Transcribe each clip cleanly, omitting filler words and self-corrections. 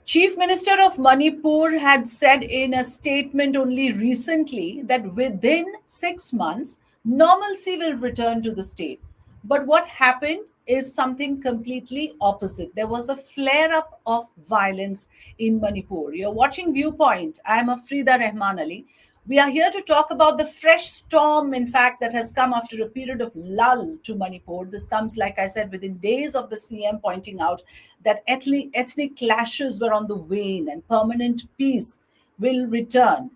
Chief Minister of Manipur had said in a statement only recently that within 6 months, normalcy will return to the state. But what happened is something completely opposite. There was a flare up of violence in Manipur. You're watching Viewpoint. I'm Afrida Rahman. We are here to talk about the fresh storm, in fact, that has come after a period of lull to Manipur. This comes, like I said, within days of the CM pointing out that ethnic clashes were on the wane and permanent peace will return.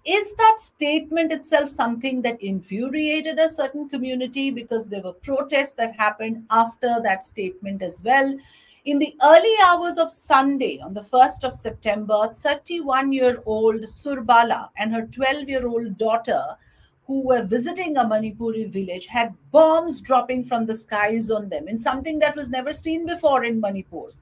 Is that statement itself something that infuriated a certain community because there were protests that happened after that statement as well? In the early hours of Sunday, on the 1st of September, 31-year-old Surbala and her 12-year-old daughter, who were visiting a Manipuri village, had bombs dropping from the skies on them in something that was never seen before in Manipur.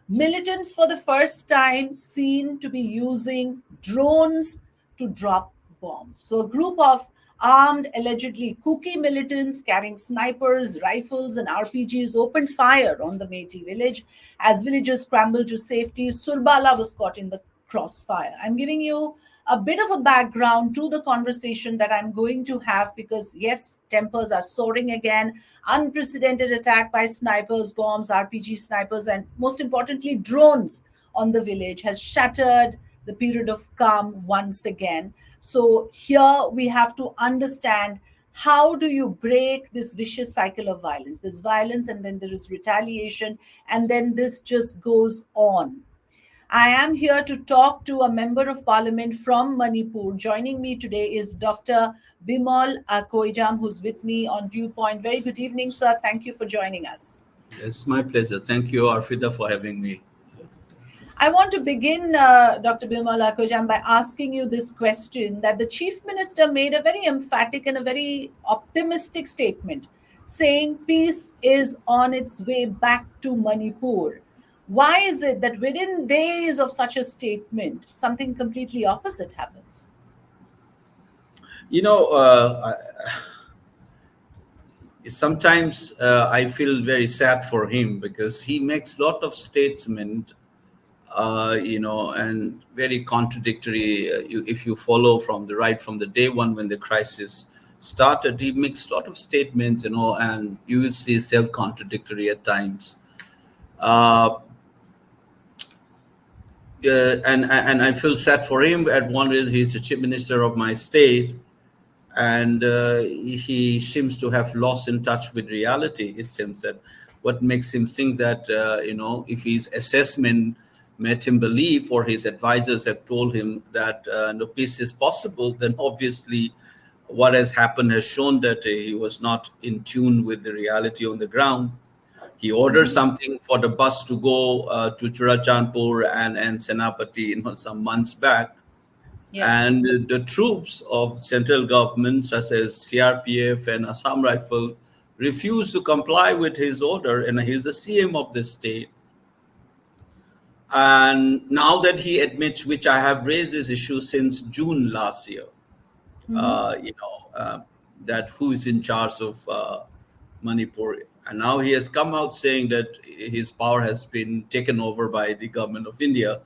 Militants, for the first time, seen to be using drones to drop bombs. So, a group of armed, allegedly Kuki militants carrying snipers, rifles, and RPGs opened fire on the Meiti village. As villagers scrambled to safety, Surbala was caught in the crossfire. I'm giving you a bit of a background to the conversation that I'm going to have because, yes, tempers are soaring again. Unprecedented attack by snipers, bombs, RPG snipers, and most importantly, drones on the village has shattered the period of calm once again. So, here we have to understand how do you break this vicious cycle of violence? There's violence, and then there is retaliation, and then this just goes on. I am here to talk to a member of parliament from Manipur. Joining me today is Dr. Bimol Akoijam, who's with me on Viewpoint. Very good evening, sir. Thank you for joining us. It's my pleasure. Thank you, Afrida, for having me. I want to begin, Dr. Bimol Akoijam, by asking you this question that the Chief Minister made a very emphatic and a very optimistic statement saying peace is on its way back to Manipur. Why is it that within days of such a statement, something completely opposite happens? You know, sometimes I feel very sad for him because he makes a lot of statements, and very contradictory. If you follow from the day one when the crisis started, he makes a lot of statements, and you will see self-contradictory at times. And I feel sad for him. At one is he's the chief minister of my state, and he seems to have lost in touch with reality. It seems that what makes him think that if his assessment made him believe, or his advisors have told him that no peace is possible, then obviously what has happened has shown that he was not in tune with the reality on the ground. He ordered something for the bus to go to Churachandpur and Senapati, some months back. Yes. And the troops of central government, such as CRPF and Assam Rifle, refused to comply with his order, and he's the CM of the state. And now that he admits, which I have raised this issue since June last year, that who is in charge of Manipur. And now he has come out saying that his power has been taken over by the government of India.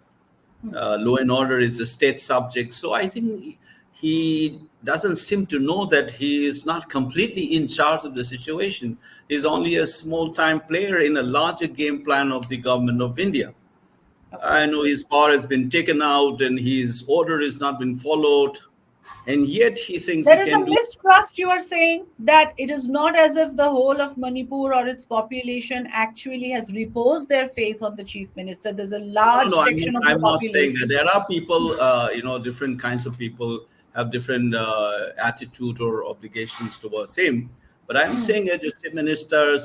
Law and order is a state subject. So I think he doesn't seem to know that he is not completely in charge of the situation. He's only a small-time player in a larger game plan of the government of India. I know his power has been taken out and his order has not been followed. And yet he thinks There he is a can do. mistrust, you are saying, that it is not as if the whole of Manipur or its population actually has reposed their faith on the chief minister. There's a large No, section of the I'm not saying that. population. There are people, different kinds of people have different attitude or obligations towards him. But I'm saying as a chief minister,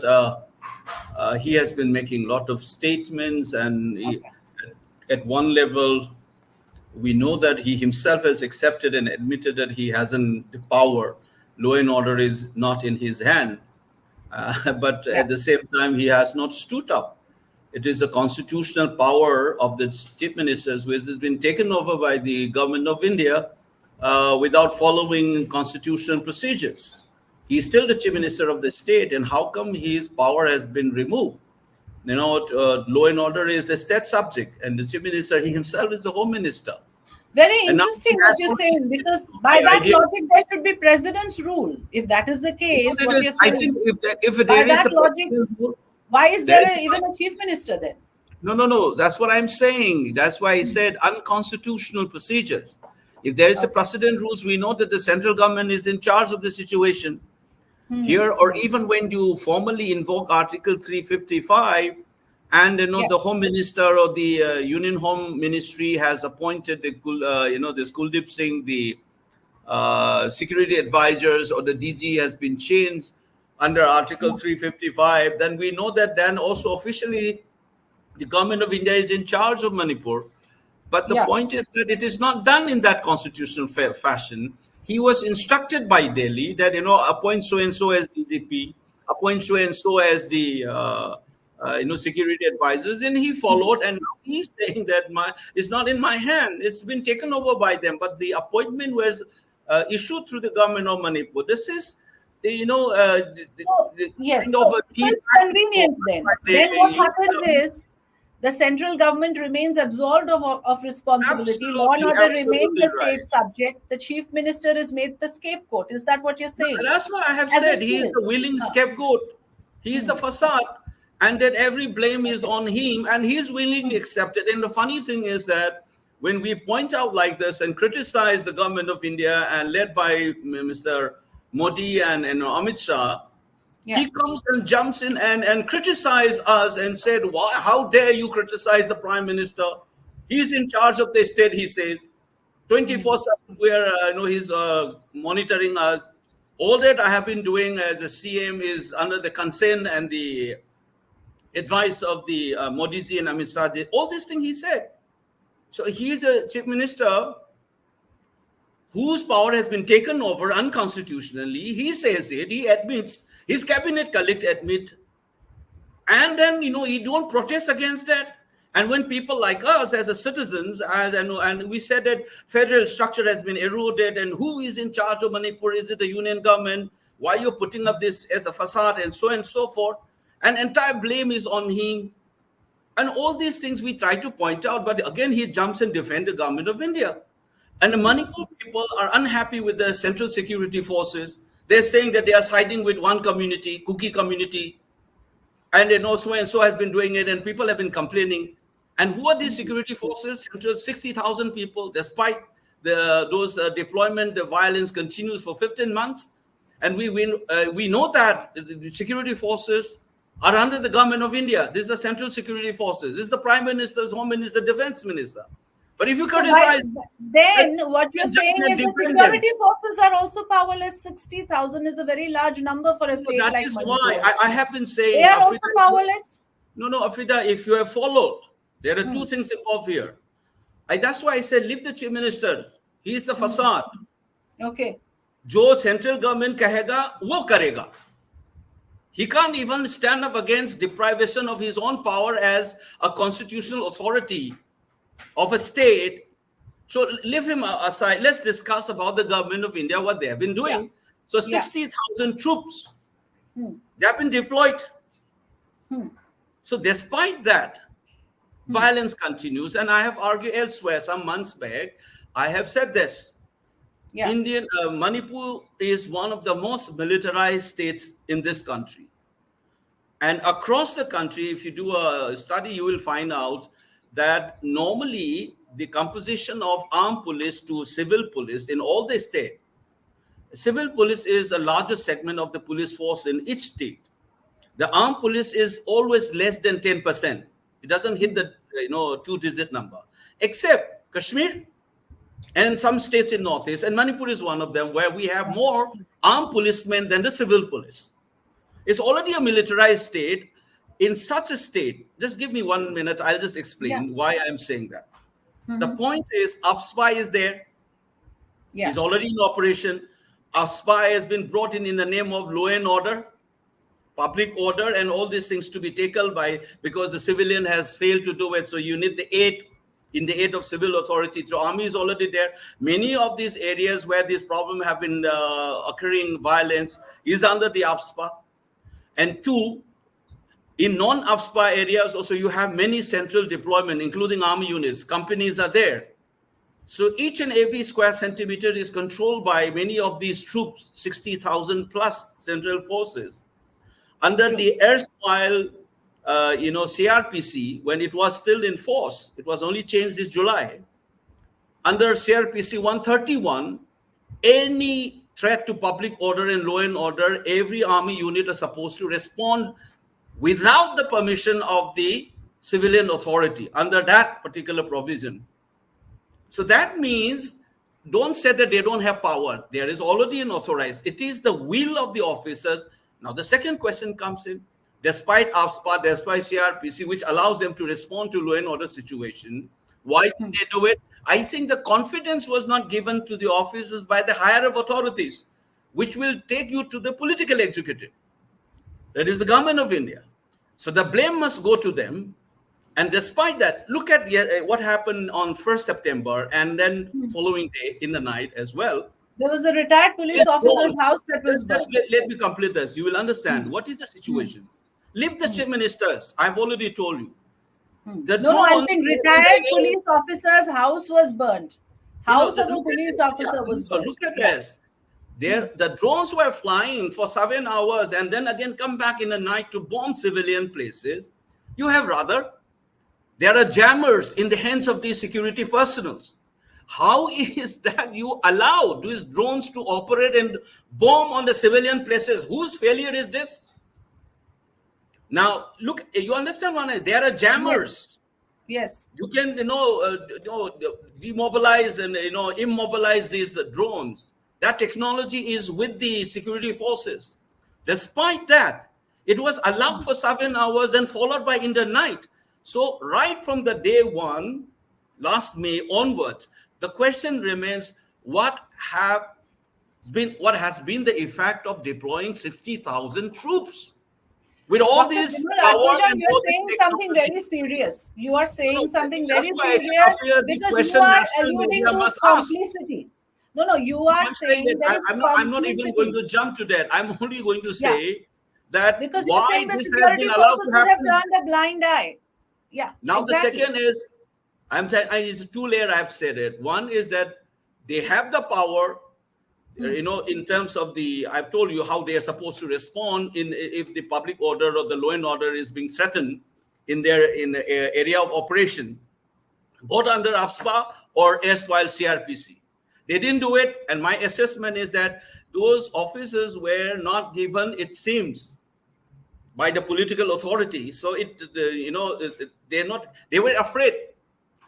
he has been making a lot of statements, and at one level, we know that he himself has accepted and admitted that he hasn't the power. Law and order is not in his hand. But Yeah. at the same time, he has not stood up. It is a constitutional power of the chief ministers, which has been taken over by the government of India without following constitutional procedures. He's still the chief minister of the state, and how come his power has been removed? Law and order is a state subject, and the chief minister, he himself is the home minister. Very And now he interesting what has you're already saying, because by the that idea. logic, there should be president's rule. If that is the case, It what is, you're I think saying, if by there is that a logic, president rule, why is there there is even a chief minister then? no. That's what I'm saying. That's why I said unconstitutional procedures. If there is a Okay. precedent rules, we know that the central government is in charge of the situation here, or Hmm. even when you formally invoke Article 355, and Yeah. the Home Minister or the Union Home Ministry has appointed this Kuldeep Singh, the security advisors, or the DG has been changed under Article 355, then we know that then also officially the government of India is in charge of Manipur. But the Yeah. point is that it is not done in that constitutional fashion. He was instructed by Delhi that, appoint so and so as DGP, appoint so and so as the security advisors, and he followed. And now he's saying that it's not in my hand; it's been taken over by them. But the appointment was issued through the government of Manipur. This is, So, the yes, kind of a so key it's factor convenient then. by Then what the happens is the central government remains absolved of responsibility. Law and absolutely, order remain absolutely the right. state subject. The chief minister is made the scapegoat. Is that what you're saying? That's what I have As said. it He is is. the willing Huh. scapegoat. He is the Hmm. facade, and that every blame is Okay. on him, and he's willingly accepted. And the funny thing is that when we point out like this and criticize the government of India and led by Mr. Modi and Amit Shah, Yeah. he comes and jumps in and criticize us and said, "Why? How dare you criticize the prime minister? He's in charge of the state," he says. Hmm. 24/7, where he's monitoring us. All that I have been doing as a CM is under the consent and the advice of the Modi ji and Amit Shah ji. All these things he said. So he is a chief minister whose power has been taken over unconstitutionally. He says it. He admits. His cabinet colleagues admit, and then he don't protest against that. And when people like us as a citizens, and we said that federal structure has been eroded, and who is in charge of Manipur? Is it the union government? Why you're putting up this as a facade and so forth? And entire blame is on him. And all these things we try to point out, but again he jumps and defends the government of India. And the Manipur people are unhappy with the central security forces. They're saying that they are siding with one community, Kuki community, and so and so has been doing it, and people have been complaining. And who are these security forces? 60,000 people, despite those deployment, the violence continues for 15 months. And we know that the security forces are under the government of India. These are central security forces. This is the prime minister's home minister, defense minister. But if you So by criticize, then then what you're you jump saying and is the defend them. security forces are also powerless. 60,000 is a very large number for a No, state that like is why Manipur. I have been They saying, are also Afrida, powerless. no, Afrida, if you have followed, there are two Hmm. things involved here. That's why I said, leave the chief minister. He is the Hmm. facade. Okay. जो central government कहेगा वो करेगा. He can't even stand up against deprivation of his own power as a constitutional authority of a state. So leave him aside. Let's discuss about the government of India, what they have been Yeah. doing. So Yeah. 60,000 troops, Hmm. they have been deployed. Hmm. So despite that, Hmm. violence continues. And I have argued elsewhere some months back. I have said this. Yeah. Manipur is one of the most militarized states in this country. And across the country, if you do a study, you will find out that normally the composition of armed police to civil police in all the state, civil police is a larger segment of the police force in each state. The armed police is always less than 10%. It doesn't hit the two-digit number, except Kashmir and some states in Northeast, and Manipur is one of them, where we have more armed policemen than the civil police. It's already a militarized state. In such a state, just give me 1 minute, I'll just Yeah. explain why I'm saying that. The Hmm. point is, UpSpy is there. Yeah. He's already in operation. UpSpy has been brought in the name of law and order, public order, and all these things to be tackled by, because the civilian has failed to do it. So you need the aid of civil authority. So army is already there. Many of these areas where these problems have been occurring, violence is under the UpSpy. And two, In non-AFSPA areas also, you have many central deployment, including army units. Companies are there. So each and every square centimeter is controlled by many of these troops, 60,000 plus central forces. Under True. the erstwhile, CRPC, when it was still in force, it was only changed this July. Under CRPC 131, any threat to public order and law and order, every army unit is supposed to respond without the permission of the civilian authority under that particular provision. So that means, don't say that they don't have power. There is already an authorized. It is the will of the officers. Now, the second question comes in. Despite AFSPA, despite CRPC, which allows them to respond to law and order situation, why did they do it? I think the confidence was not given to the officers by the higher of authorities, which will take you to the political executive. That is the government of India. So the blame must go to them. And despite that, look at what happened on 1st September and then following day in the night as well. There was a retired police officer's house that was burned. Let me complete this. You will understand what is the situation. Leave the chief ministers. I've already told you. No, I'm saying retired police officer's house was burnt. House of a police officer was burnt. Look at this. The drones were flying for 7 hours and then again come back in the night to bomb civilian places. You have rather, there are jammers in the hands of these security personals. How is that you allow these drones to operate and bomb on the civilian places? Whose failure is this? Now, look, you understand one, there are jammers. Yes. You can, demobilize and, immobilize these drones. That technology is with the security forces. Despite that, it was allowed for 7 hours and followed by in the night. So right from the day one, last May onwards, the question remains, what has been the effect of deploying 60,000 troops? With all Dr. these Bimol power Akoijam, and you're saying something very serious. You are saying something very serious because you are national alluding media to must ask. complicity. No, you are saying that I'm not even going to jump to that. I'm only going to say that because you're why saying the this has security been allowed forces to would have happen. turned a blind eye. Yeah. Now exactly. the second is, it's two layer. I've said it. One is that they have the power. In terms of I've told you how they are supposed to respond if the public order or the law and order is being threatened in their area of operation, both under AFSPA or erstwhile CRPC. They didn't do it, and my assessment is that those officers were not given, it seems, by the political authority. So they were afraid.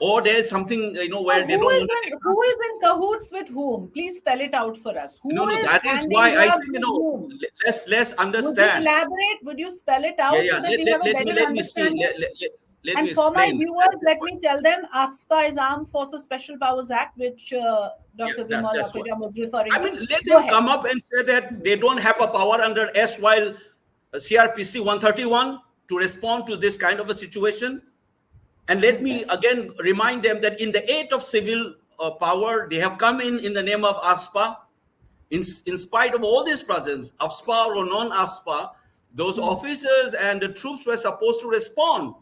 Or there's something, where they don't want to take. Who is in cahoots with whom? Please spell it out for us. Who is that is handing why I jobs think, with whom? let's understand. Would you elaborate? Would you spell it out so that we have a better understanding? Let and me for my explain. viewers, let me tell them AFSPA is Armed Forces Special Powers Act, which Dr. Bimol Akoijam was referring to. Let them come up and say that they don't have a power under erstwhile CRPC 131 to respond to this kind of a situation. And let me again remind them that in the aid of civil power, they have come in the name of AFSPA. In spite of all this presence, AFSPA or non-AFSPA, those officers and the troops were supposed to respond.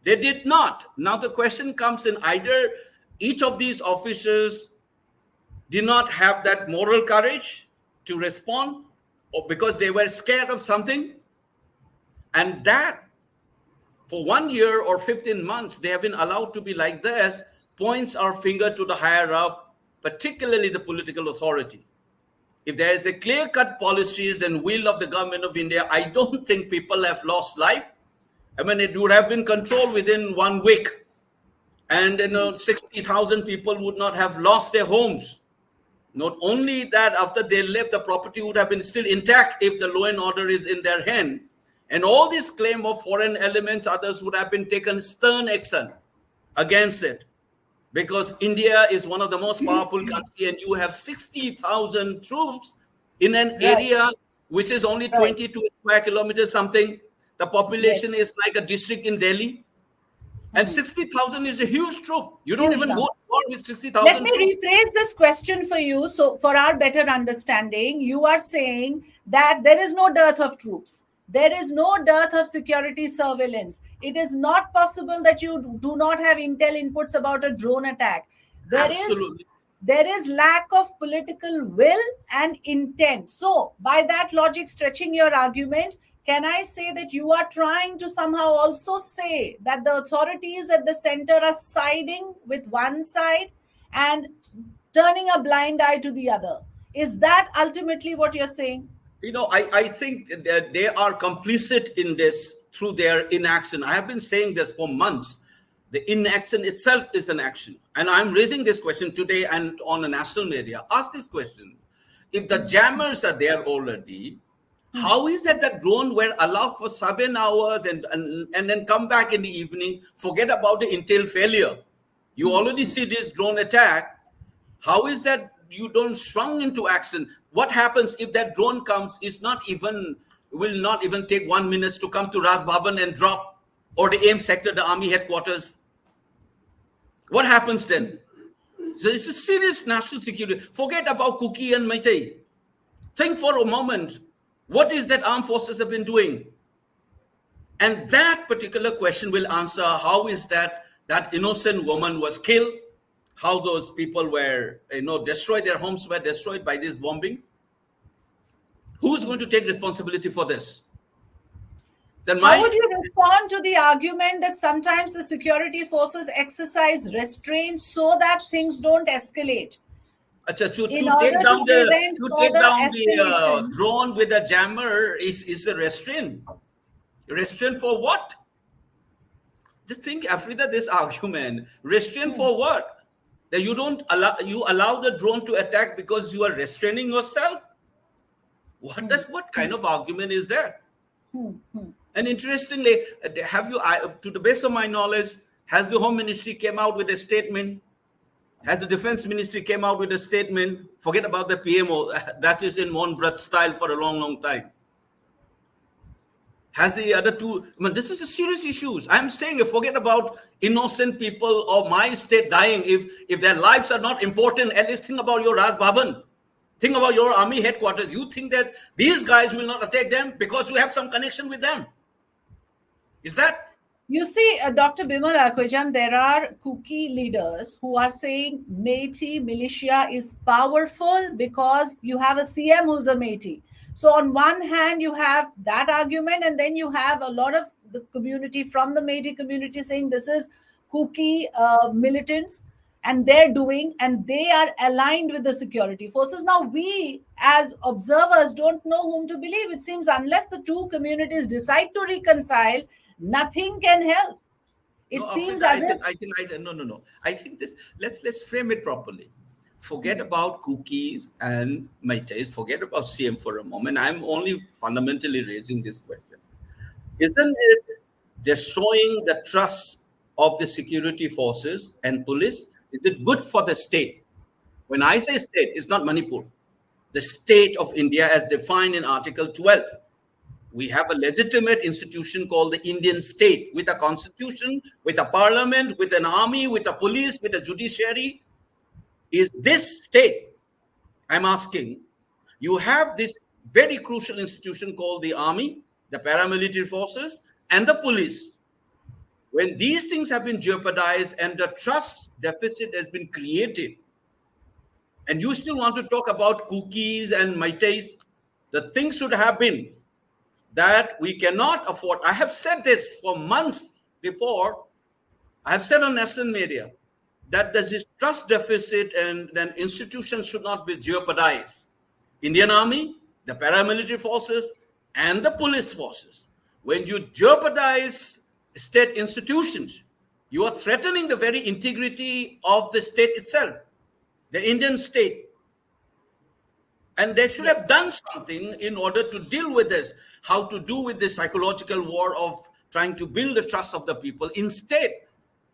They did not. Now the question comes in, either each of these officers did not have that moral courage to respond, or because they were scared of something. And that, for 1 year or 15 months, they have been allowed to be like this, points our finger to the higher up, particularly the political authority. If there is a clear-cut policies and will of the government of India, I don't think people have lost life. It would have been controlled within 1 week. And 60,000 people would not have lost their homes. Not only that, after they left, the property would have been still intact if the law and order is in their hand. And all this claim of foreign elements, others would have been taken stern action against it. Because India is one of the most powerful countries, and you have 60,000 troops in an area which is only 22 square kilometers something. The population is like a district in Delhi. And 60,000 is a huge troop. You don't even go to war with 60,000 Let me rephrase this question for you. So for our better understanding, you are saying that there is no dearth of troops. There is no dearth of security surveillance. It is not possible that you do not have intel inputs about a drone attack. There is Absolutely. there is lack of political will and intent. So, by that logic, stretching your argument, can I say that you are trying to somehow also say that the authorities at the center are siding with one side and turning a blind eye to the other? Is that ultimately what you're saying? I think that they are complicit in this through their inaction. I have been saying this for months. The inaction itself is an action. And I'm raising this question today and on the national media. Ask this question. If the jammers are there already, how is that the drone were allowed for 7 hours and then come back in the evening, forget about the intel failure? You already see this drone attack. How is that you don't sprung into action? What happens if that drone comes? Will not even take 1 minute to come to Raj Bhavan and drop, or the AIM sector, the army headquarters. What happens then? So it's a serious national security. Forget about Kuki and Meitei. Think for a moment, what is that armed forces have been doing? And that particular question will answer how is that innocent woman was killed, how those people were, destroyed, their homes were destroyed by this bombing. Who's going to take responsibility for this? Then How would you respond to the argument that sometimes the security forces exercise restraint so that things don't escalate? to In take order down to the prevent to take further down the escalation. drone with a jammer is a restraint. Restraint for what? Just think, Afrida, this argument. Restraint for what? That you allow the drone to attack because you are restraining yourself? What kind of argument is that? And interestingly, to the best of my knowledge, has the Home Ministry came out with a statement? Has the Defense Ministry came out with a statement? Forget about the PMO. That is in one breath style for a long, long time. Has the other two? This is a serious issue. I'm saying, forget about innocent people of my state dying. If their lives are not important, at least think about your Raj Bhavan. Think about your army headquarters. You think that these guys will not attack them because you have some connection with them? Is that? You see, Dr. Bimol Akoijam, there are Kuki leaders who are saying Meitei militia is powerful because you have a CM who's a Meitei. So on one hand, you have that argument, and then you have a lot of the community from the Meitei community saying this is Kuki militants, and they are aligned with the security forces. Now, we as observers don't know whom to believe. It seems unless the two communities decide to reconcile, nothing can help. It No, seems Africa, as if no. I think this. Let's frame it properly. Forget about cookies and Meiteis. Forget about CM for a moment. I'm only fundamentally raising this question. Isn't it destroying the trust of the security forces and police? Is it good for the state? When I say state, it's not Manipur. The state of India as defined in Article 12. We have a legitimate institution called the Indian state with a constitution, with a parliament, with an army, with a police, with a judiciary. Is this state, I'm asking, you have this very crucial institution called the army, the paramilitary forces, and the police. When these things have been jeopardized and the trust deficit has been created, and you still want to talk about cookies and Meiteis, the thing should have been that we cannot afford. I have said this for months before. I have said on national media that there's this trust deficit and then institutions should not be jeopardized. Indian Army, the paramilitary forces, and the police forces. When you jeopardize state institutions, you are threatening the very integrity of the state itself, the Indian state. And they should have done something in order to deal with this, how to do with this psychological war of trying to build the trust of the people. Instead,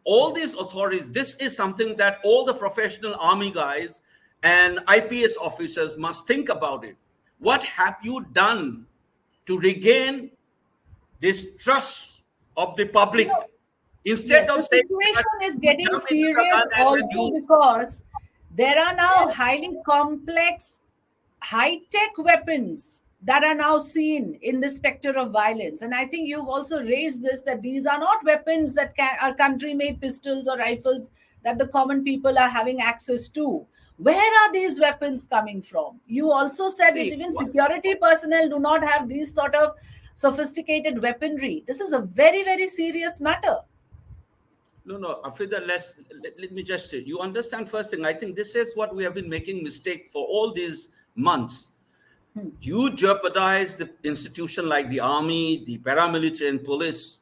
all these authorities, this is something that all the professional army guys and IPS officers must think about it. What have you done to regain this trust of the public? Instead yes, of the saying situation that is you getting jump into the serious gun and then also because there are now highly complex, high-tech weapons that are now seen in the specter of violence. And I think you've also raised this, that these are not weapons that are country made pistols or rifles that the common people are having access to. Where are these weapons coming from? You also said that See, even security personnel do not have these sort of sophisticated weaponry. This is a very, very serious matter. no, Afrida, let me just say, you understand first thing. I think this is what we have been making mistake for all these months. You jeopardize the institution like the army, the paramilitary and police.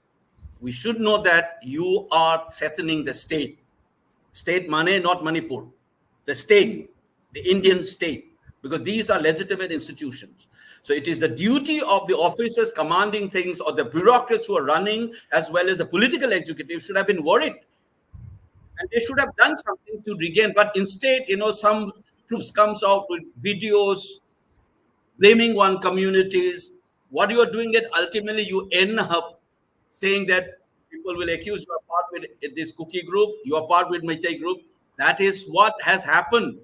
We should know that you are threatening the state. State Mane, not Manipur. The state, the Indian state, because these are legitimate institutions. So it is the duty of the officers commanding things or the bureaucrats who are running, as well as the political executive, should have been worried. And they should have done something to regain. But instead, some troops comes out with videos blaming one communities. What you are doing it, ultimately you end up saying that people will accuse you are part with this cookie group, you are part with Meitei group. That is what has happened.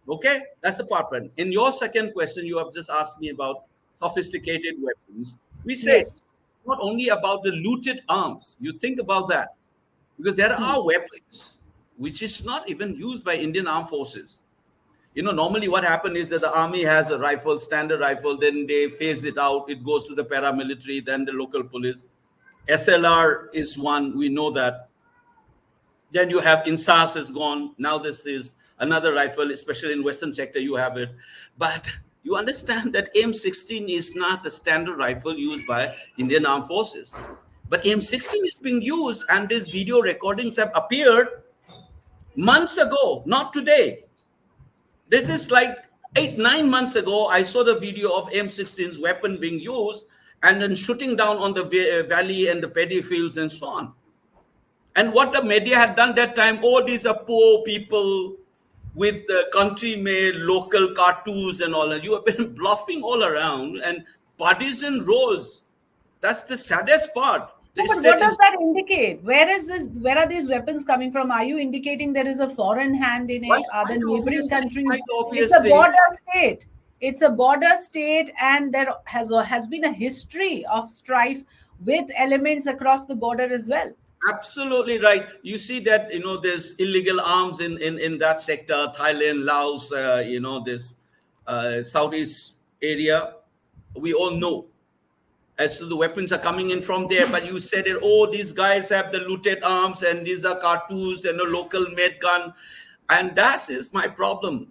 Okay, that's the part one. In your second question, you have just asked me about sophisticated weapons. We said Yes. not only about the looted arms. You think about that, because there are weapons which is not even used by Indian armed forces. Normally what happens is that the army has a rifle, standard rifle, then they phase it out. It goes to the paramilitary, then the local police. SLR is one, we know that. Then you have INSAS is gone. Now this is another rifle, especially in Western sector, you have it. But you understand that M16 is not a standard rifle used by Indian armed forces. But M16 is being used, and these video recordings have appeared months ago, not today. This is like 8-9 months ago. I saw the video of M16's weapon being used and then shooting down on the valley and the paddy fields and so on. And what the media had done that time, oh, these are poor people with the country-made local cartoons and all that. You have been bluffing all around and partisan roles. That's the saddest part. No, but what does that indicate? Where is this? Where are these weapons coming from? Are you indicating there is a foreign hand in it? Are the neighboring countries? It's a border state. It's a border state, and there has been a history of strife with elements across the border as well. Absolutely right. You see that there's illegal arms in that sector, Thailand, Laos, this Southeast area. We all know. As to the weapons are coming in from there, but you said it, oh, these guys have the looted arms and these are cartoons and a local made gun. And that is my problem.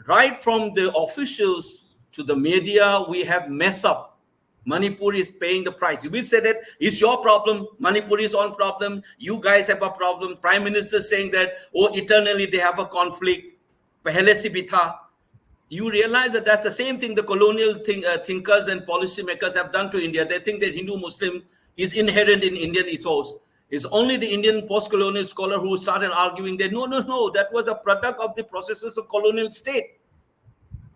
Right from the officials to the media, we have mess up. Manipur is paying the price. You will say that it's your problem. Manipur is on problem. You guys have a problem. Prime Minister saying that, oh, eternally they have a conflict. Pehle se bhi tha. You realize that that's the same thing the colonial thinkers and policymakers have done to India. They think that Hindu-Muslim is inherent in Indian ethos. It's only the Indian post-colonial scholar who started arguing that no, that was a product of the processes of colonial state.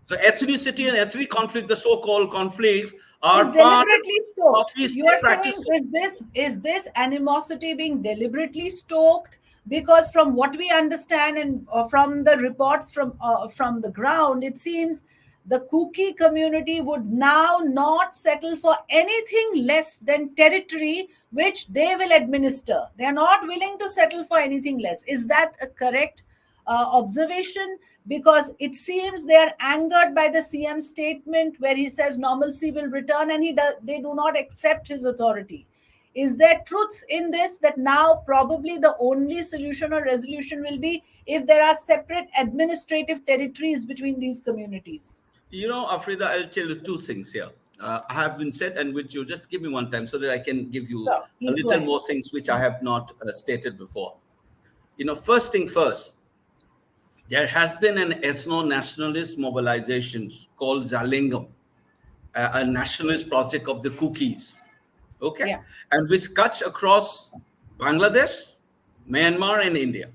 So ethnicity and ethnic conflict, the so-called conflicts, are deliberately stoked. You are saying, is this animosity being deliberately stoked? Because from what we understand and from the reports from the ground, it seems the Kuki community would now not settle for anything less than territory which they will administer. They are not willing to settle for anything less. Is that a correct observation? Because it seems they are angered by the CM statement where he says normalcy will return, and they do not accept his authority. Is there truth in this, that now probably the only solution or resolution will be if there are separate administrative territories between these communities? Afrida, I'll tell you two things here. I have been said, and which you just give me one time so that I can give you a little more things which I have not stated before. First thing first, there has been an ethno-nationalist mobilization called Zalingam, a nationalist project of the Kukis. Okay, yeah. And which cuts across Bangladesh, Myanmar, and India.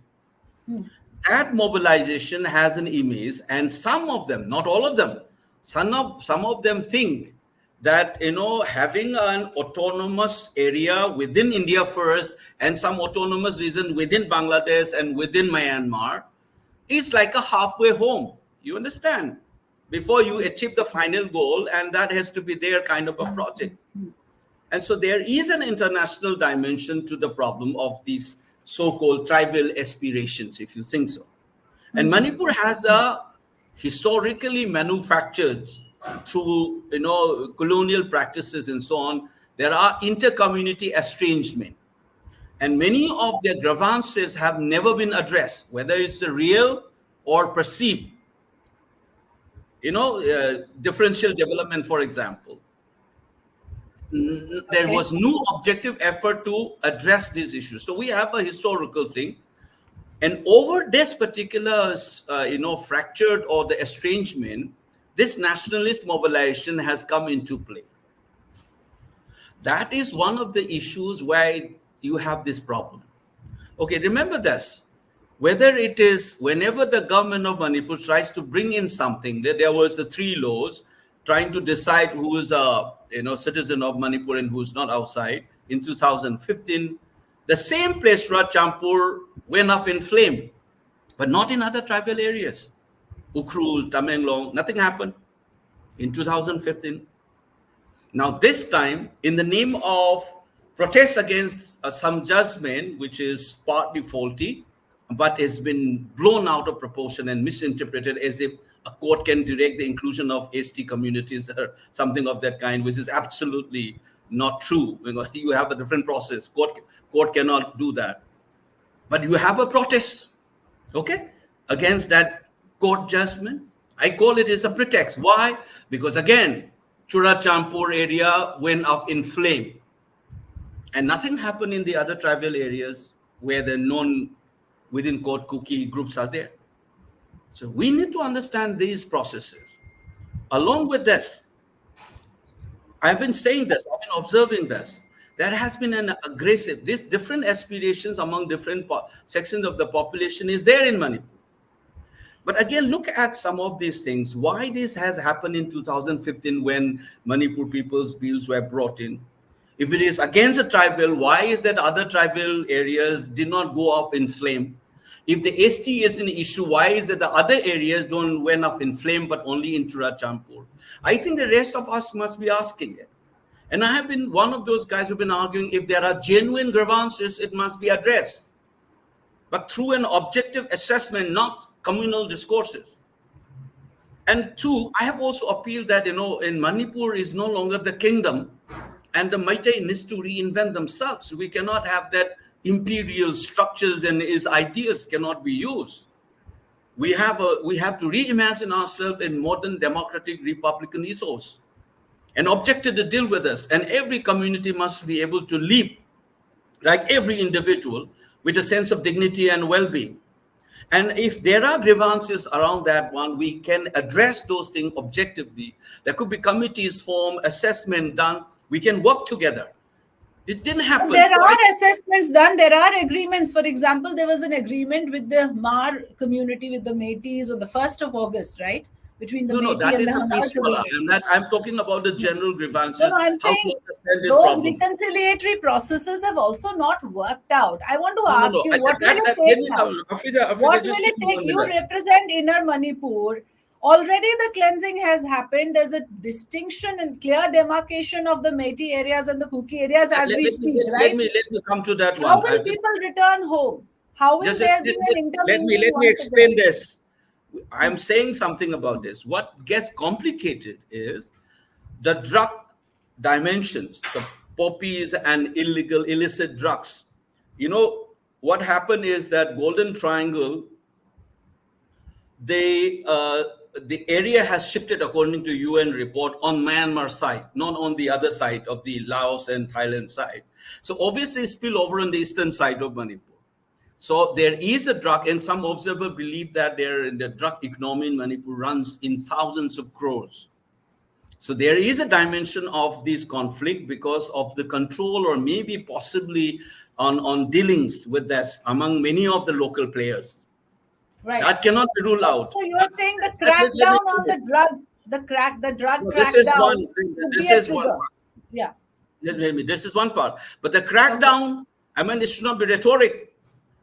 That mobilization has an image, and some of them, not all of them, some of them think that having an autonomous area within India first, and some autonomous region within Bangladesh and within Myanmar is like a halfway home. You understand? before you achieve the final goal, and that has to be their kind of a project. And so there is an international dimension to the problem of these so-called tribal aspirations, if you think so. And Manipur has a historically manufactured through colonial practices and so on. There are inter-community estrangement, and many of their grievances have never been addressed, whether it's real or perceived. Differential development, for example. There Okay. was no objective effort to address these issues. So we have a historical thing, and over this particular, fractured or the estrangement, this nationalist mobilization has come into play. That is one of the issues where you have this problem. Okay, remember this. Whether it is whenever the government of Manipur tries to bring in something, there was the three laws trying to decide who is a citizen of Manipur and who's not outside. In 2015, the same place, Champur, went up in flame, but not in other tribal areas. Ukhrul, Tamenglong, nothing happened in 2015. Now, this time, in the name of protest against some judgment, which is partly faulty, but has been blown out of proportion and misinterpreted as if a court can direct the inclusion of ST communities or something of that kind, which is absolutely not true. You have a different process. Court cannot do that. But you have a protest, okay, against that court judgment. I call it as a pretext. Why? Because again, Churachampur area went up in flame, and nothing happened in the other tribal areas where the known within court cookie groups are there. So we need to understand these processes. Along with this, I've been saying this, I've been observing this. There has been an aggressive, these different aspirations among different sections of the population is there in Manipur. But again, look at some of these things. Why this has happened in 2015 when Manipur People's Bills were brought in? If it is against a tribal, why is that other tribal areas did not go up in flame? If the ST is an issue, why is it the other areas don't went up in flame, but only in Churachampur? I think the rest of us must be asking it. And I have been one of those guys who've been arguing if there are genuine grievances, it must be addressed. But through an objective assessment, not communal discourses. And two, I have also appealed that, in Manipur is no longer the kingdom, and the Meitei needs to reinvent themselves. We cannot have that imperial structures and his ideas cannot be used. We have to reimagine ourselves in modern democratic republican ethos, and objective to deal with us. And every community must be able to live like every individual with a sense of dignity and well-being. And if there are grievances around that one, we can address those things objectively. There could be committees formed, assessment done. We can work together. It didn't happen. There are assessments done. There are agreements. For example, there was an agreement with the Mar community, with the Métis on the 1st of August, right? Between the Métis that and is the a Hamar peaceful. community. I'm talking about the general grievances. No, I'm how saying to understand this those problem. reconciliatory processes have also not worked out. I want to No, ask no. you, what will it take now? Afrida, What just will it give me take? 1 You minute. represent Inner Manipur. Already the cleansing has happened. There's a distinction and clear demarcation of the Métis areas and the Kuki areas as we speak, right? Let me come to that How one. will people return home? How will there be an intermingling let me once explain again? this. I'm saying something about this. What gets complicated is the drug dimensions, the poppies and illicit drugs. What happened is that Golden Triangle, the area has shifted according to UN report on Myanmar side, not on the other side of the Laos and Thailand side. So obviously spill over on the eastern side of Manipur. So there is a drug, and some observers believe that the drug economy in Manipur runs in thousands of crores. So there is a dimension of this conflict because of the control or maybe possibly on dealings with this among many of the local players. Right. That cannot be ruled out. So you are saying the crackdown on the drugs, the drug No, crackdown could be a trigger. Yeah. This is one part. But the crackdown, I mean, it should not be rhetoric.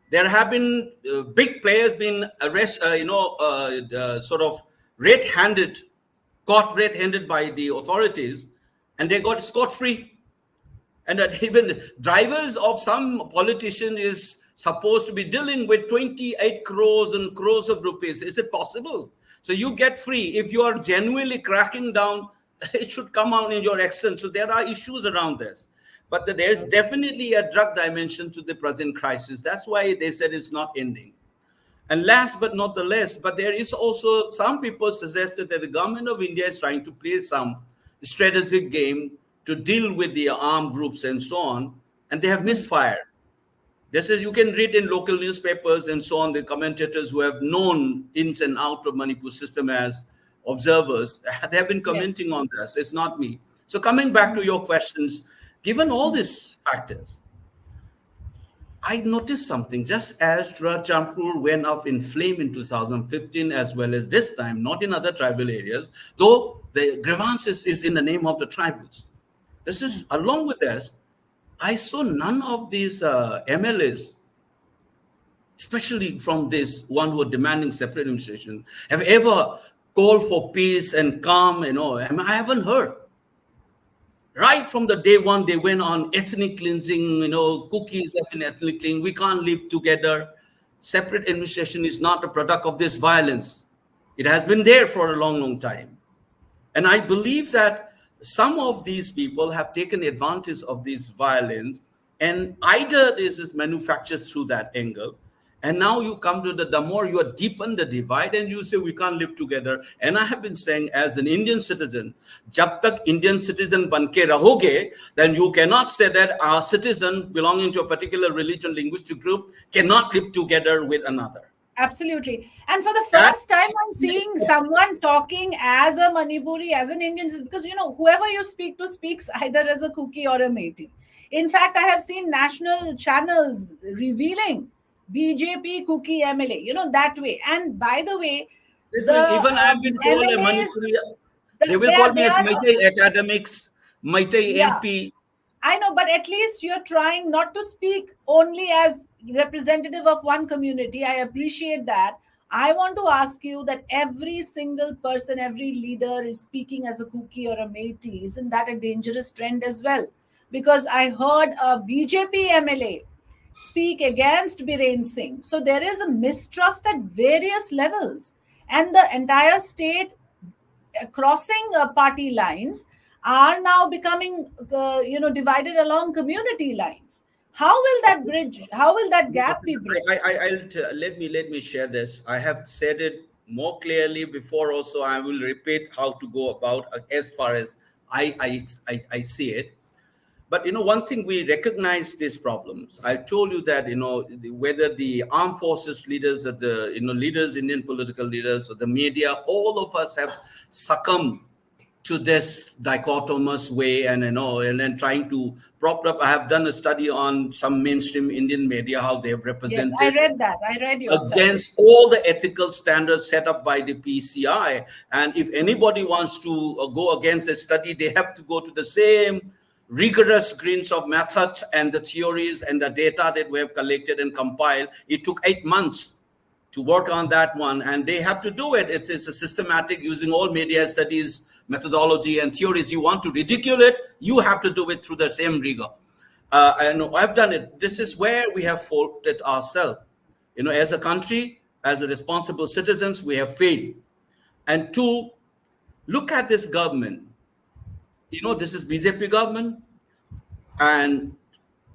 There have been big players being arrested, sort of red-handed caught red-handed by the authorities, and they got scot-free. And that even drivers of some politician is supposed to be dealing with 28 crores and crores of rupees. Is it possible? So you get free. If you are genuinely cracking down, it should come out in your action. So there are issues around this. But there's definitely a drug dimension to the present crisis. That's why they said it's not ending. And last but not the least, but there is also some people suggested that the government of India is trying to play some strategic game to deal with the armed groups and so on, and they have misfired. This is, you can read in local newspapers and so on, the commentators who have known ins and out of Manipur system as observers, they have been Yes. commenting on this. It's not me. So coming back to your questions, given all these factors, I noticed something. Just as Churachampur went up in flame in 2015, as well as this time, not in other tribal areas, though the grievances is in the name of the tribals. This is, along with this, I saw none of these MLAs, especially from this one who are demanding separate administration, have ever called for peace and calm. I haven't heard. Right from the day one, they went on ethnic cleansing, cookies have been ethnic cleansing. We can't live together. Separate administration is not a product of this violence. It has been there for a long, long time. And I believe that some of these people have taken advantage of this violence, and either this is manufactured through that angle. And now you come to the more you are deepen the divide and you say we can't live together. And I have been saying, as an Indian citizen, jab tak Indian citizen banke rahoge, then you cannot say that our citizen belonging to a particular religion, linguistic group cannot live together with another. Absolutely. And for the That first time, I'm seeing someone talking as a Manipuri, as an Indian, because, whoever you speak to speaks either as a Kuki or a Meitei. In fact, I have seen national channels revealing BJP Kuki MLA, that way. And by the way, the even I have been told a MLAs, Manipuri, they will call me as Meitei academics, Meitei yeah. MP. I know, but at least you're trying not to speak only as representative of one community. I appreciate that. I want to ask you that every single person, every leader is speaking as a Kuki or a Meitei. Isn't that a dangerous trend as well? Because I heard a BJP MLA speak against Biren Singh. So there is a mistrust at various levels. And the entire state, crossing party lines, are now becoming divided along community lines. How will that bridge, how will that gap be bridged? Let me share this. I have said it more clearly before. Also, I will repeat how to go about as far as I see it. But one thing, we recognize these problems. I told you that whether the armed forces leaders or the leaders, Indian political leaders, or the media, all of us have succumbed to this dichotomous way, and then trying to prop up. I have done a study on some mainstream Indian media, how they have Yes, I represented read that. I read your study. against all the ethical standards set up by the PCI. And if anybody wants to go against a study, they have to go to the same rigorous screens of methods and the theories and the data that we have collected and compiled. It took 8 months to work on that one, and they have to do it. It's a systematic, using all media studies methodology and theories. You want to ridicule it, you have to do it through the same rigor. And I've done it. This is where we have faulted ourselves. As a country, as a responsible citizens, we have failed. And two, look at this government. This is BJP government, and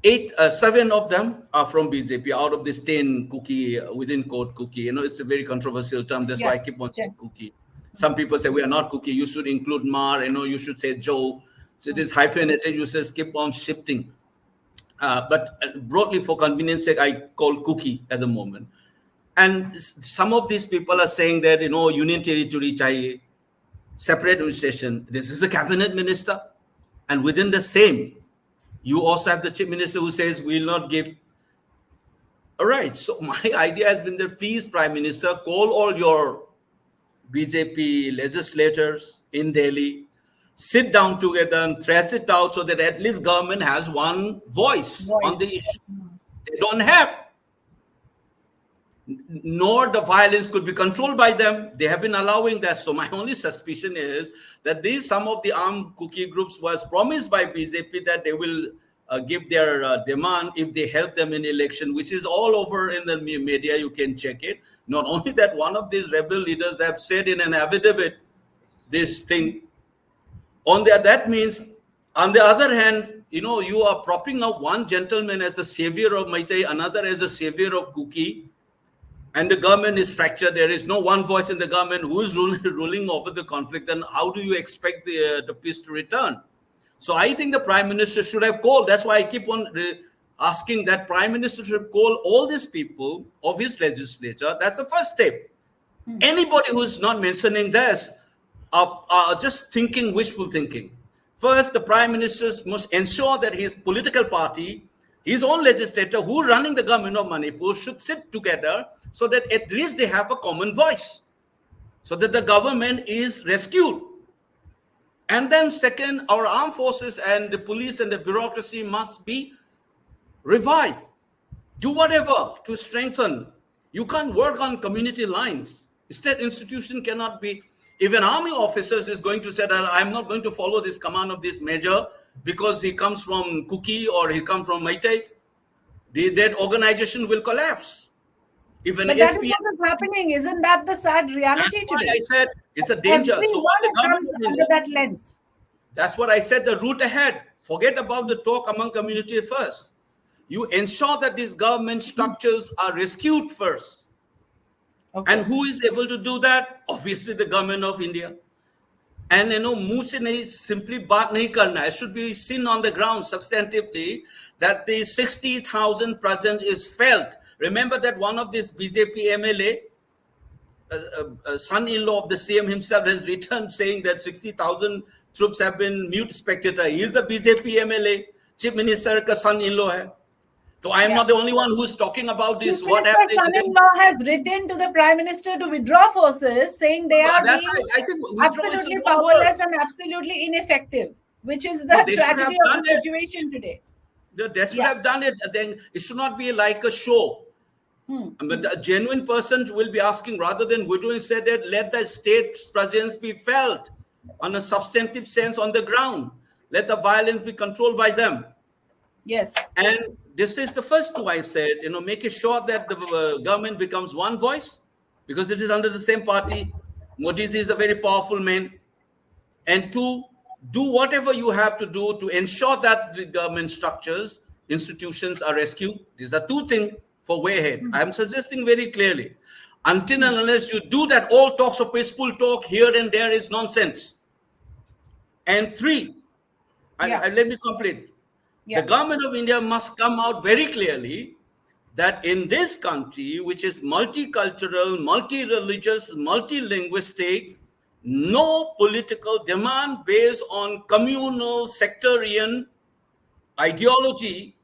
7 of them are from BJP out of this 10 cookie, within quote cookie. It's a very controversial term. That's why I keep on saying cookie. Some people say we are not cookie. You should include Mar. You should say Joe. So it is hyphenated. You say keep on shifting. But broadly, for convenience sake, I call cookie at the moment. And some of these people are saying that union territory chahiye, separate administration. This is the cabinet minister, and within the same, you also have the chief minister who says we will not give. All right. So my idea has been that, please, Prime Minister, call all your BJP legislators in Delhi, sit down together and thresh it out so that at least government has one voice on the issue. They don't have. nor the violence could be controlled by them. They have been allowing that. So my only suspicion is that some of the armed cookie groups was promised by BJP that they will give their demand if they help them in election, which is all over in the media. You can check it. Not only that, one of these rebel leaders have said in an affidavit this thing. That means, on the other hand, you are propping up one gentleman as a savior of Maitai, another as a savior of Kuki, and the government is fractured. There is no one voice in the government who is ruling over the conflict. And how do you expect the peace to return? So I think the Prime Minister should have called. That's why I keep on asking that Prime Minister should call all these people of his legislature. That's the first step. Anybody who's not mentioning this are just thinking, wishful thinking. First, the Prime Minister must ensure that his political party, his own legislator who running the government of Manipur should sit together so that at least they have a common voice, so that the government is rescued. And then second, our armed forces and the police and the bureaucracy must be revived. Do whatever to strengthen. You can't work on community lines. State institution cannot be. Even army officers is going to say that I'm not going to follow this command of this major because he comes from Kuki or he comes from Maitai. That organization will collapse. But that is what is happening. Isn't that the sad reality today? That's why I said it's a danger. Everyone comes under that lens. That's what I said, the route ahead. Forget about the talk among community first. You ensure that these government structures are rescued first. Okay. And who is able to do that? Obviously, the government of India. And मुंह से नहीं, simply बात नहीं करना. It should be seen on the ground substantively that the 60,000 present is felt. Remember that one of these BJP MLA, son-in-law of the CM himself, has written saying that 60,000 troops have been mute spectator. He is a BJP MLA, Chief Minister ka son-in-law hai. So I am not the only one who's talking about this. Chief Minister's son-in-law has written to the Prime Minister to withdraw forces, saying they are being absolutely powerless and absolutely ineffective, which is the tragedy of the situation today. They should have done it. Then it should not be like a show. But a genuine person will be asking, rather than withdrawing, said that let the state's presence be felt on a substantive sense on the ground. Let the violence be controlled by them. Yes. And this is the first two I've said, making sure that the government becomes one voice, because it is under the same party. Modi is a very powerful man. And two, do whatever you have to do to ensure that the government structures, institutions are rescued. These are two things for way ahead. I'm suggesting very clearly, until and unless you do that, all talks of peaceful talk here and there is nonsense. And three, let me complete. The government of India must come out very clearly that in this country, which is multicultural, multi-religious, multilinguistic, no political demand based on communal, sectarian ideology,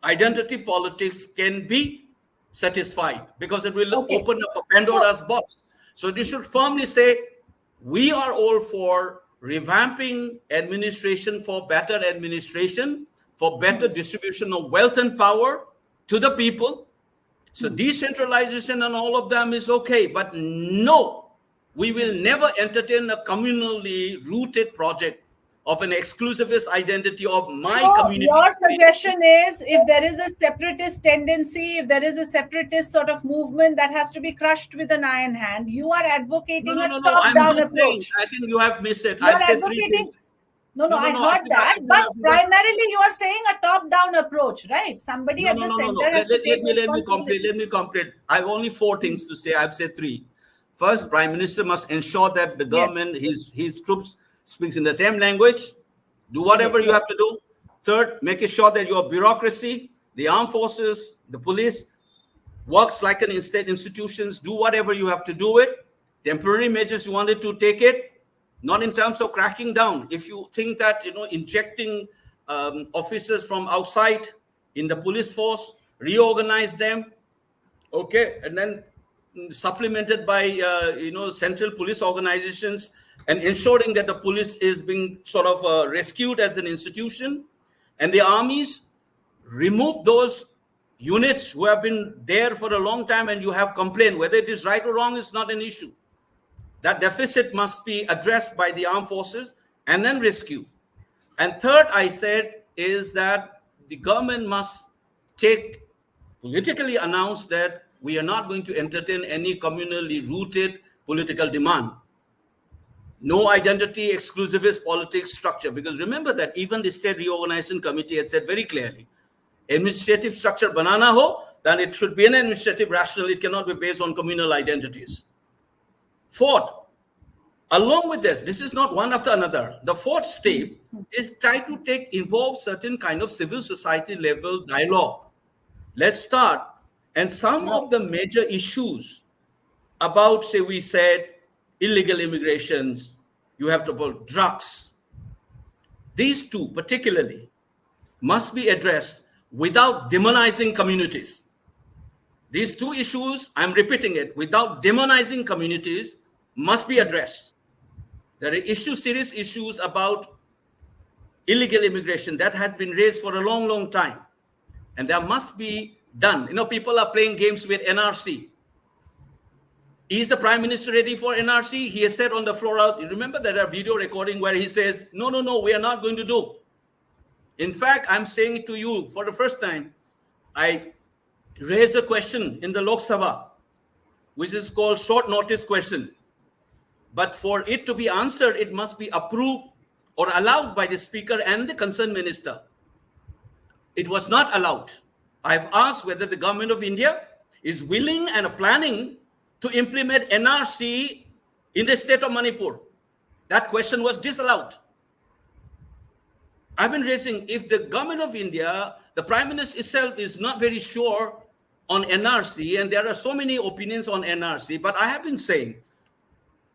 identity politics can be satisfied, because it will open up a Pandora's box. So they should firmly say, we are all for revamping administration for better administration, for better distribution of wealth and power to the people. So decentralization and all of them is okay, but no, we will never entertain a communally rooted project of an exclusivist identity of my community. Your suggestion is, if there is a separatist tendency, if there is a separatist sort of movement that has to be crushed with an iron hand, you are advocating a top-down approach. I think you have missed it. I've said three things. I heard that. But primarily you are saying a top-down approach, right? Somebody at the center has to take responsibility. Let me complete. I have only four things to say. I've said three. First, Prime Minister must ensure that the government, his troops, speaks in the same language. Do whatever you have to do. Third, making sure that your bureaucracy, the armed forces, the police, works like an state institutions. Do whatever you have to do it. Temporary measures you wanted to take it. Not in terms of cracking down. If you think that, injecting officers from outside in the police force, reorganize them, and then supplemented by, central police organizations, and ensuring that the police is being sort of rescued as an institution, and the armies remove those units who have been there for a long time and you have complained. Whether it is right or wrong is not an issue. That deficit must be addressed by the armed forces and then rescue. And third, I said, is that the government must politically announce that we are not going to entertain any communally rooted political demand. No identity exclusivist politics structure. Because remember that even the State Reorganization Committee had said very clearly, administrative structure banana ho, then it should be an administrative rational. It cannot be based on communal identities. Fourth, along with this is not one after another. The fourth step is try to involve certain kind of civil society level dialogue. Let's start. And some of the major issues about, say, we said, illegal immigrations, you have to put drugs. These two particularly must be addressed without demonizing communities. These two issues, I'm repeating it, without demonizing communities, must be addressed. There are serious issues about illegal immigration that has been raised for a long, long time. And that must be done. People are playing games with NRC. Is the Prime Minister ready for NRC? He has said on the floor, you remember that a video recording where he says, no, we are not going to do. In fact, I'm saying it to you for the first time. I raised a question in the Lok Sabha, which is called short notice question. But for it to be answered, it must be approved or allowed by the Speaker and the concerned minister. It was not allowed. I've asked whether the government of India is willing and planning to implement NRC in the state of Manipur. That question was disallowed. I've been raising, if the government of India, the Prime Minister itself is not very sure on NRC, and there are so many opinions on NRC, but I have been saying,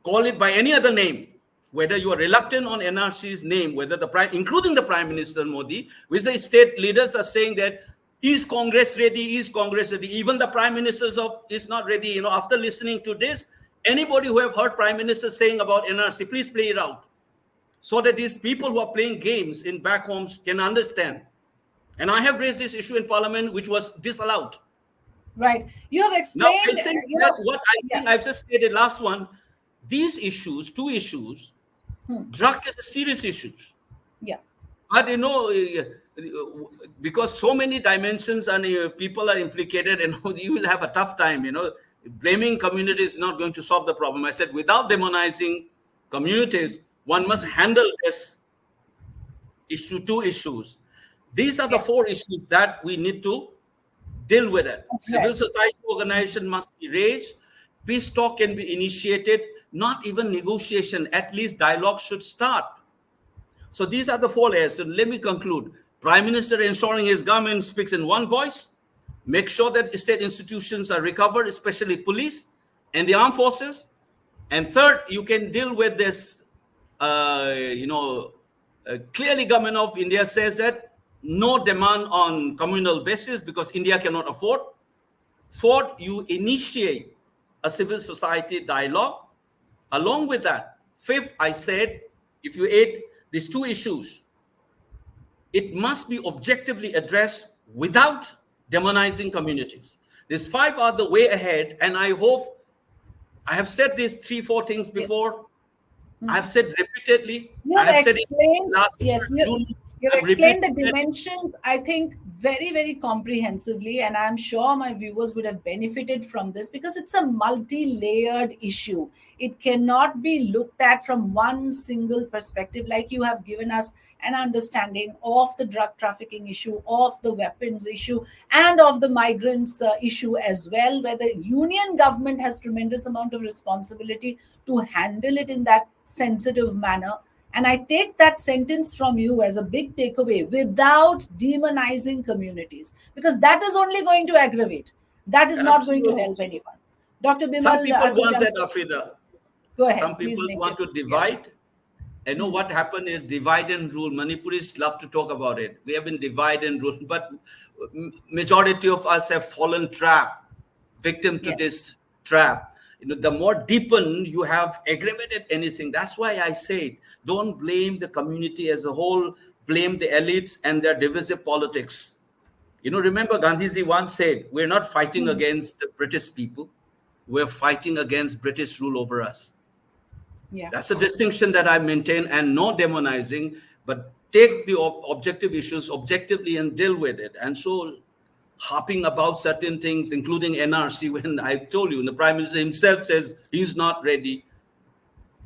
call it by any other name, whether you are reluctant on NRC's name, whether including the Prime Minister Modi, which the state leaders are saying that, is Congress ready? Is Congress ready? Even the Prime Minister is not ready. After listening to this, anybody who have heard Prime Minister saying about NRC, please play it out, so that these people who are playing games in back homes can understand. And I have raised this issue in Parliament, which was disallowed. Right. You have explained. Now, I think that's what I think I've just stated. Last one. These issues, two issues, drug is a serious issue. Yeah. But because so many dimensions and people are implicated, and you will have a tough time. Blaming communities is not going to solve the problem. I said without demonizing communities, one must handle this issue, two issues. These are the four issues that we need to deal with it. Yes. Civil society organization must be raised. Peace talk can be initiated. Not even negotiation, at least dialogue should start. So these are the four areas. So let me conclude. Prime Minister ensuring his government speaks in one voice. Make sure that state institutions are recovered, especially police and the armed forces. And third, you can deal with this, clearly government of India says that no demand on communal basis because India cannot afford. Fourth, you initiate a civil society dialogue. Along with that, fifth, I said, if you add these two issues, it must be objectively addressed without demonizing communities. These five are the way ahead, and I hope I have said these 3-4 things before. Yes. I have said repeatedly. You have explained, you've explained the dimensions, I think, very, very comprehensively, and I'm sure my viewers would have benefited from this because it's a multi-layered issue. It cannot be looked at from one single perspective, like you have given us an understanding of the drug trafficking issue, of the weapons issue, and of the migrants issue as well, where the union government has tremendous amount of responsibility to handle it in that sensitive manner. And I take that sentence from you as a big takeaway, without demonizing communities, because that is only going to aggravate. That is not going to help anyone. Dr. Bimol, some people want that, Afrida. Go ahead. Some people want to divide. I know what happened is divide and rule. Manipuris love to talk about it. We have been divide and rule, but majority of us have fallen victim to this trap. The more deepened you have aggravated anything. That's why I said, don't blame the community as a whole, blame the elites and their divisive politics. Remember Gandhiji once said, we're not fighting Hmm. against the British people, we're fighting against British rule over us. Yeah. That's a distinction that I maintain, and no demonizing, but take the objective issues objectively and deal with it. And so, harping about certain things, including NRC, when I told you, the Prime Minister himself says he's not ready,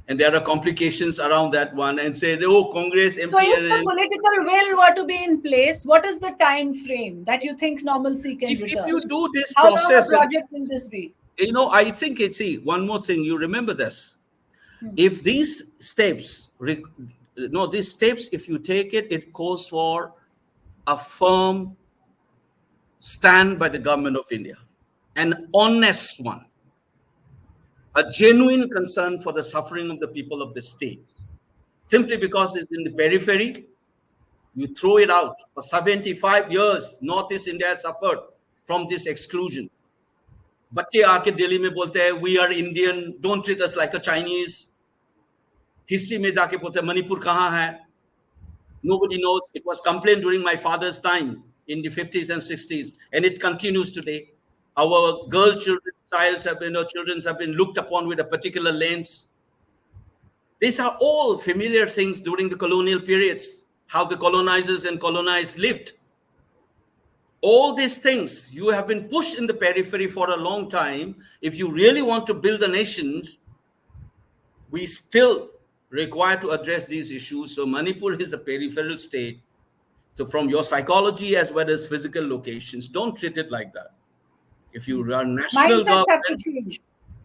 and there are complications around that one, and said, oh, Congress So, MP, if the and political will were to be in place, what is the time frame that you think normalcy can if you return? do this How long a process, and project will this be? I think it's, see, one more thing, you remember this. Hmm. If these steps, no, these steps, if you take it, it calls for a firm stand by the government of India, an honest one, a genuine concern for the suffering of the people of the state. Simply because it's in the periphery, you throw it out. For 75 years, Northeast India has suffered from this exclusion. बच्चे आके दिल्ली में बोलते हैं we are Indian, don't treat us like a Chinese. History में जाके बोलते हैं मणिपुर कहाँ है? Nobody knows. It was complained during my father's time in the 50s and 60s, and it continues today. Our children have been looked upon with a particular lens. These are all familiar things during the colonial periods, how the colonizers and colonized lived. All these things, you have been pushed in the periphery for a long time. If you really want to build a nation, we still require to address these issues. So Manipur is a peripheral state. So from your psychology as well as physical locations, don't treat it like that. If you run national Mindsets have to government, change.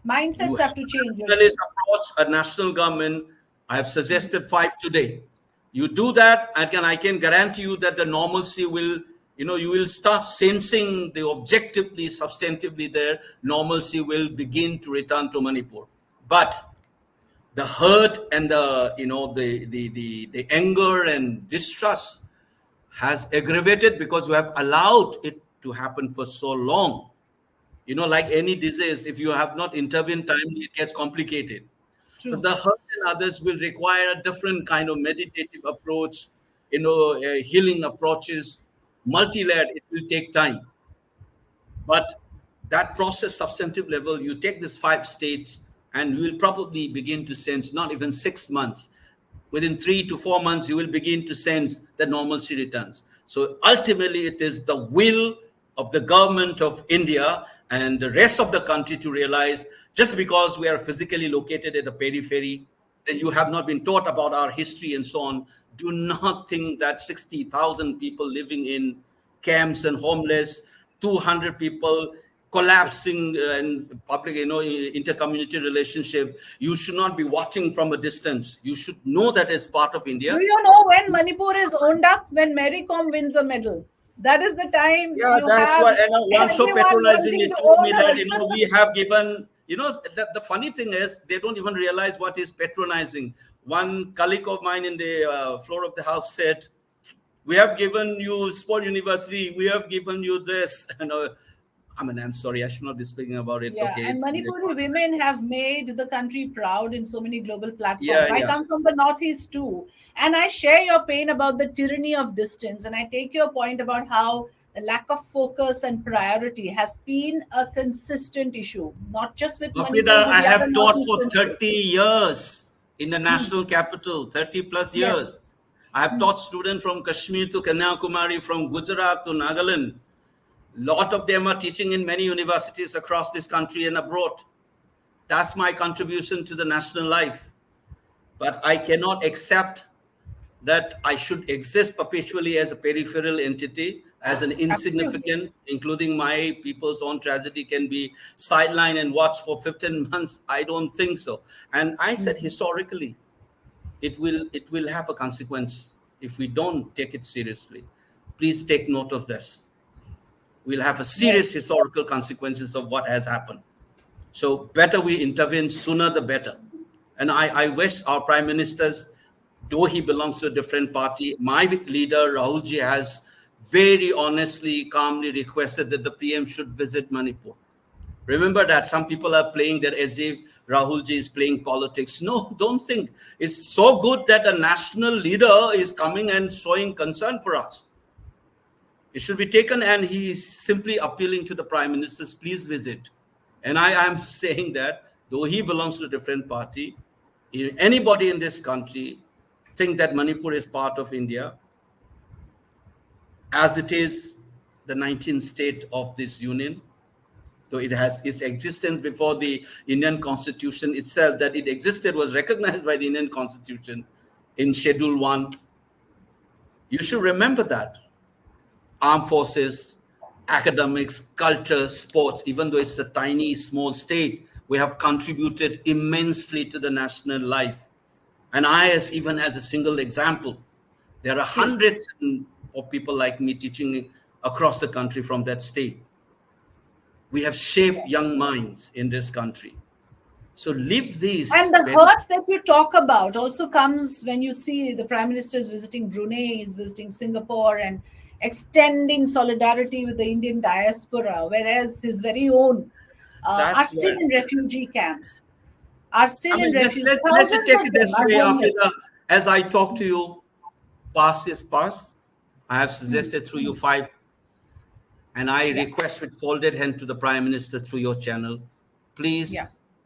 you Mindsets have have to a change. You're saying. nationalist approach, a national government. I have suggested 5 today. You do that, I can guarantee you that the normalcy will, you will start sensing the objectively, substantively there, normalcy will begin to return to Manipur. But the hurt and the anger and distrust has aggravated because we have allowed it to happen for so long. Like any disease, if you have not intervened timely, it gets complicated. So True. the hurt in others will require a different kind of meditative approach, healing approaches, multi-layered. It will take time. But that process, substantive level, you take these 5 states, and you will probably begin to sense, not even 6 months, within 3 to 4 months, you will begin to sense that normalcy returns. So ultimately, it is the will of the government of India and the rest of the country to realize, just because we are physically located at the periphery, then you have not been taught about our history and so on. Do not think that 60,000 people living in camps and homeless, 200 people collapsing in public, intercommunity relationship. You should not be watching from a distance. You should know that as part of Do India. you know when Manipur is owned up? When Mary Kom wins a medal. That is the time Yeah, you that's have why, one so everyone patronizingly wanting to told own me that, her. we have given, the funny thing is, they don't even realize what is patronizing. One colleague of mine in the floor of the house said, we have given you sport university, we have given you this. I'm sorry, I should not be speaking about it. It's Yeah, okay. and Manipuri women have made the country proud in so many global Yeah, platforms. I yeah. come from the Northeast too, and I share your pain about the tyranny of distance. And I take your point about how the lack of focus and priority has been a consistent issue, not just with Manipur, Afrida, with I the other have taught for northeastern 30 states. years in the Hmm. national capital, 30 plus Yes. years. I have taught students from Kashmir to Kanyakumari, from Gujarat to Nagaland. Lot of them are teaching in many universities across this country and abroad. That's my contribution to the national life. But I cannot accept that I should exist perpetually as a peripheral entity, as an Absolutely. insignificant, including my people's own tragedy can be sidelined and watched for 15 months. I don't think so. And I said historically, it will have a consequence if we don't take it seriously. Please take note of this. We'll have a Yes. serious historical consequences of what has happened. So better we intervene sooner the better. And I wish our prime ministers, though he belongs to a different party, my leader Rahulji has very honestly, calmly requested that the PM should visit Manipur. Remember that some people are playing that as if Rahulji is playing politics. No, don't think. It's so good that a national leader is coming and showing concern for us. It should be taken, and he is simply appealing to the prime ministers, please visit. And I am saying that though he belongs to a different party, anybody in this country think that Manipur is part of India, as it is the 19th state of this union, though it has its existence before the Indian Constitution itself, that it existed was recognized by the Indian Constitution in Schedule 1. You should remember that. Armed forces, academics, culture, sports, even though it's a tiny, small state, we have contributed immensely to the national life. And even as a single example, there are True. hundreds of people like me teaching across the country from that state. We have shaped young minds in this country. So leave And these. the hurt that you talk about also comes when you see the Prime Minister is visiting Brunei, is visiting Singapore, and extending solidarity with the Indian diaspora, whereas his very own are That's still where. in refugee camps, are still I in mean, refuge. let's Thousands take of it them this are way, homeless. Afrida. As I talk to you, past is past. I have Hmm. suggested through you five, and I Yeah, request with folded hand to the Prime Minister through your channel, yeah. please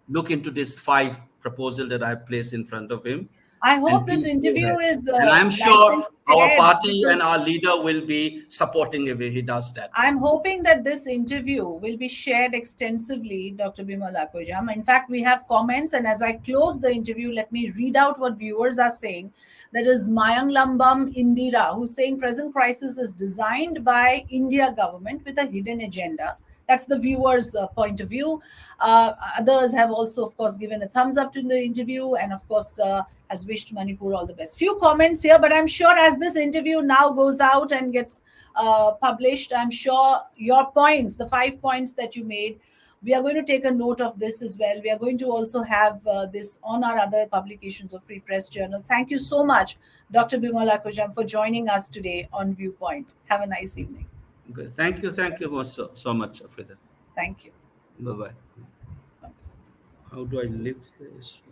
look into this five proposal that I have placed in front of him, I and hope this please go interview ahead. is And I'm sure likely our shared party and because our leader will be supporting if he does that. I'm hoping that this interview will be shared extensively, Dr. Bimol Akoijam. In fact, we have comments, and as I close the interview, let me read out what viewers are saying. That is Mayang Lambam Indira, who's saying present crisis is designed by India government with a hidden agenda. That's the viewer's point of view. Others have also, of course, given a thumbs up to the interview, and of course, has wished Manipur all the best. Few comments here, but I'm sure as this interview now goes out and gets published, I'm sure your points, the 5 points that you made, we are going to take a note of this as well. We are going to also have this on our other publications of Free Press Journal. Thank you so much, Dr. Bimol Akoijam, for joining us today on Viewpoint. Have a nice evening. Okay. Thank you so much, Afrida. Thank you. Bye bye. How do I lift this?